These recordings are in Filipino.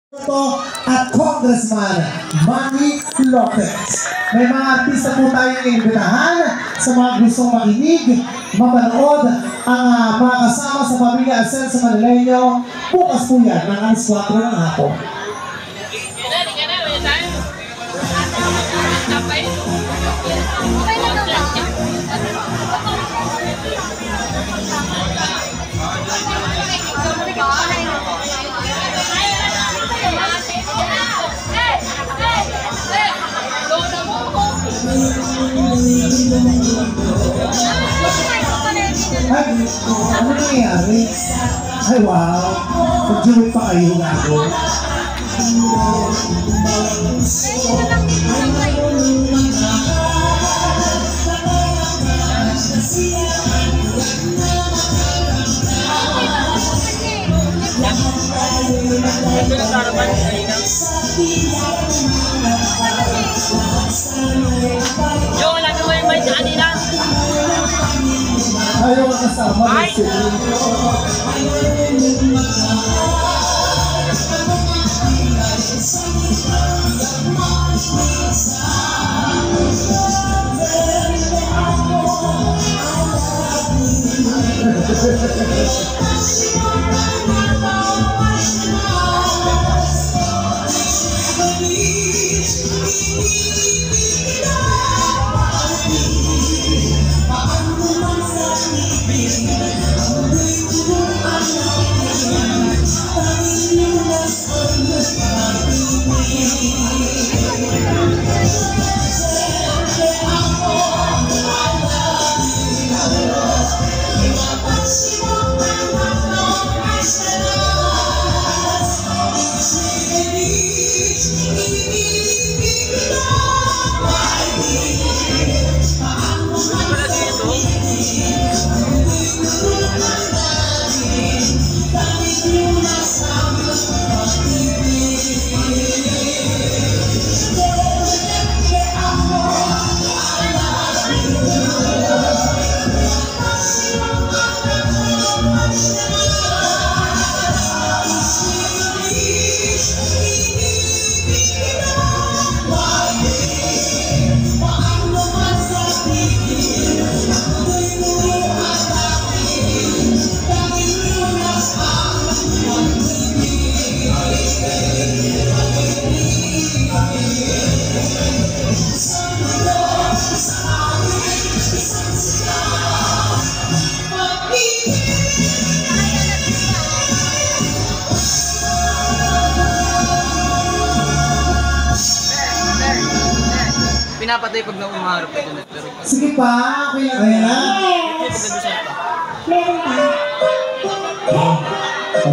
at Congressman Manny Lopez. May mga artista po tayong inimbitahan sa mga gustong makinig, mapanood ang mga kasama sa Pamilya Ascenso Manileño. Bukas po yan ng alas 4 ng hapon. Ay, ano nangyayari? Ay, wow. Pag-join pa kayo nga ako. Yo, lagi mo yung mic kanina. Ayaw ang kasama. Ay! Pinapatay pag naumaharap ka dyan. Sige pa, okay lang. Ayan na. Meron pa.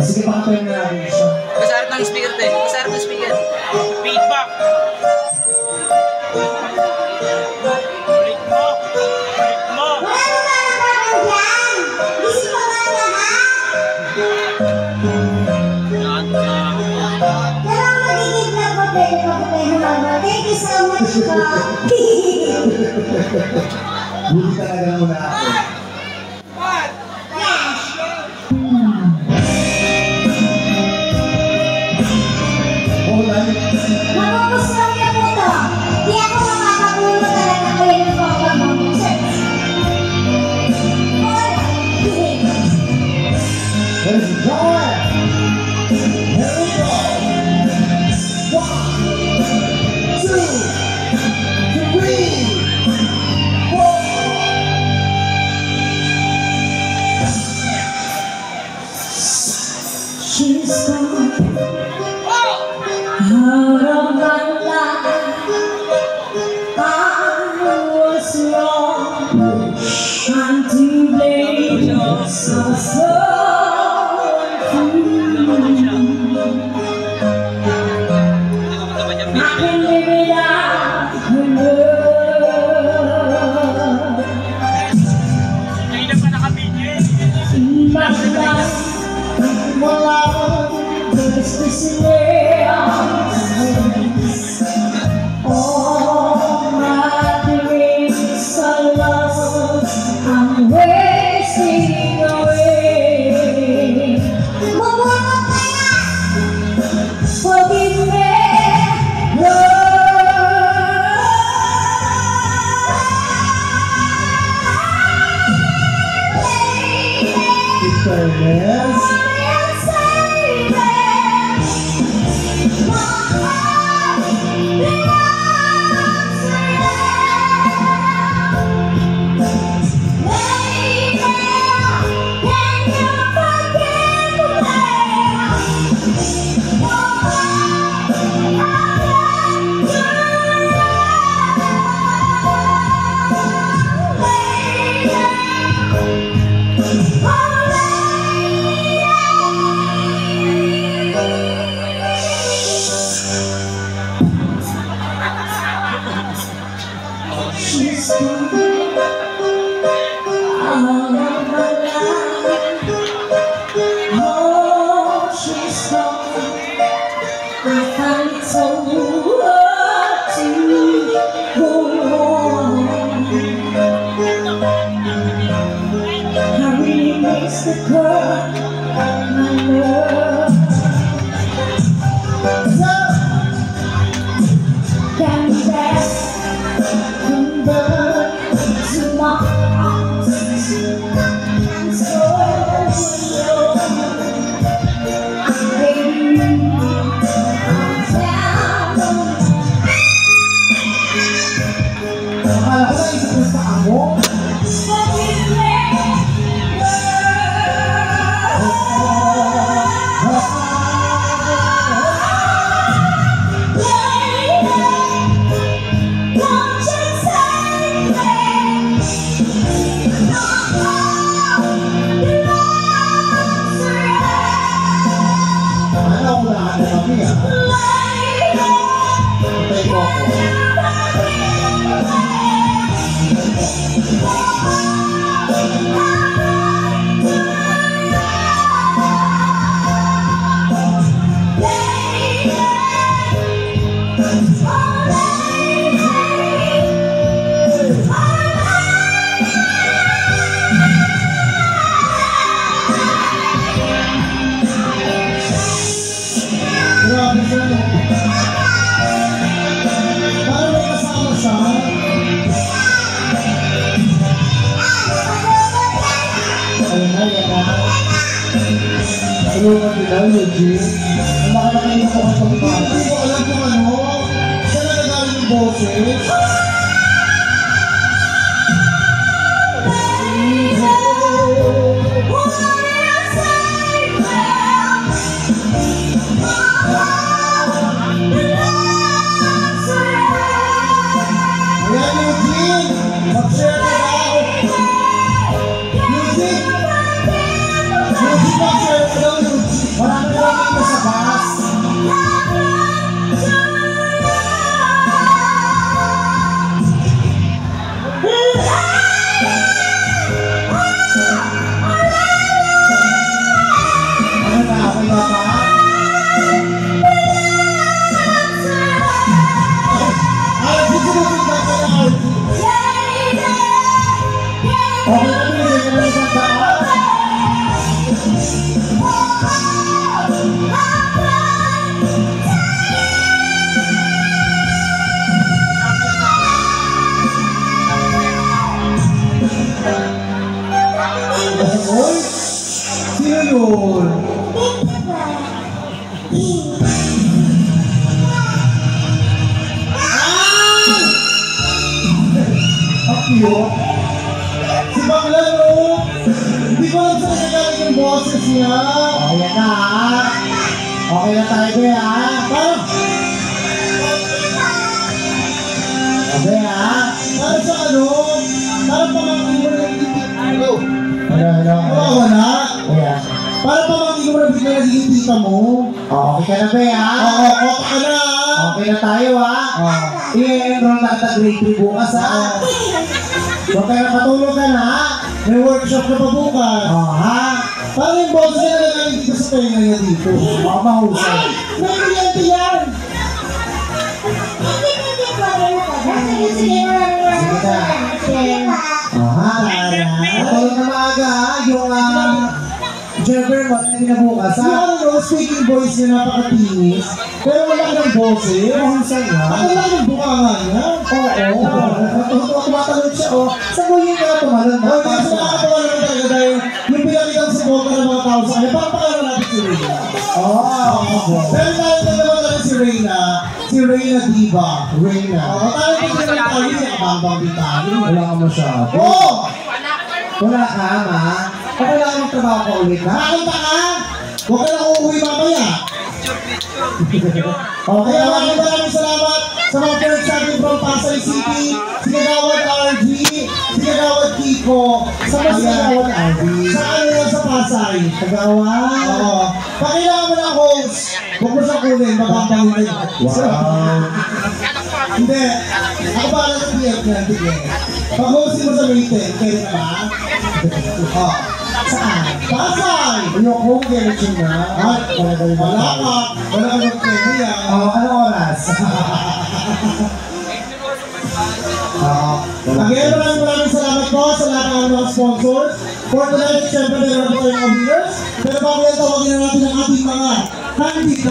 Sige pa, kapayin na natin siya. Kasarap ng speaker tayo. Kasarap ng speaker. Feedback. Balik mo. Balik mo. Wala naman dyan. Gising pa ba lahat? Pero ang magiging vlog ko, pwede pa ko kayo mama. Thank you so much po. Buti talaga na muna ako. Magugustuhan niyo po ito. Di ako makakapulo talaga ko yung pagpapamukset. Let's enjoy! Here we go! 1, 2, 3, 4. She's gone out of my life. I was wrong. I'm to blame. So sorry. I can live without her love. In my life, my love is this way. All my dreams are lost. I'm wasting away. Mabuhay ka na! Patay mo ako. Grabe siya, no? Parang may kasama siya. Ayun na, yan na. Tulungan nila, Eugene. Ang makalaki na po ang pagkakas. Hindi ko alam kung ano. Saan nagagaling yung boses? Ayan, Eugene! Mag-share ka na ako! Eugene! Eugene, mag-share ka daw, Eugene! Marami mo sa bus! Ano na, okay na ba? Ay, gusto mo tingnan ka na, Eugene? Okay na, binigyan ka na isang daan. Oy, sino yun? Ang cute. Si Baklan, no? Hindi ko alam saan nagagaling yung boses niya. Ayan na, ha? Okay na tayo, kuya, ha? Parang... Okay, ha? Parang sa ano? Parang pamangkin mo na nagiging... Hello? Hello? Wala. Kuya. Parang pamangkin mo na bigla nagiging tita mo. Okay ka na, kuya, ha? Oo, okay ka na, ha? Okay na tayo, ha? I-enroll na kita grade 3 bukas, ha? Huwag ka na patulog ka na, ha? May workshop na pa bukas. Ha? Parang yung boses niya nagagaling dito sa tenga niya dito. Baka mahusay. May kliyente yan! Patulog na maaga, ha? Yung Jeffer mo, hindi na bukas, ha? Yung ano, speaking voice niya napakatinis. Pero wala ka ng boses. Mahusay nga. Ako lang yung bukanga niya. Oo. Tumatalog siya, oh. Saan mo yun ka tumalon? Oo, kasi nakakatawa naman talaga dahil yung pinakitang support ng mga tao sa kanya, parang pakala natin si Reyna. Pero tayo na naman natin si Reyna. Si Reyna Diva. Reyna. Oo, tayo na naman tayo niya. Kabambang bitali. Wala ka masyado. Oo! Wala ka, ma. Baka wala ka magtrabaho ka ulit, ha? Nakakita ka! Huwag ka na uuwi mamaya. Okay, maraming salamat sa mga friends natin from Pasay City, si Kagawad RG, si Kagawad Kiko, sa mga si Kagawad RG. Sa ano yan sa Pasay? Kagawad? Oo. Pakailangan mo ng host. Huwag mo siya kunin, mapapangin. Wow. Hindi. Ako ba alam ng BF niya? Hindi. Pag-hostin mo sa meeting, kaya naman? Oo. Saan? Pasay! Ayoko, ganito na. Wala ka. Wala ka ng premia. Anong oras? Again, maraming salamat po sa lahat ng mga sponsors. For tonight, siyempre meron po tayong mga viewers. Pero bago yan, tawagin na natin ang ating mga candidate.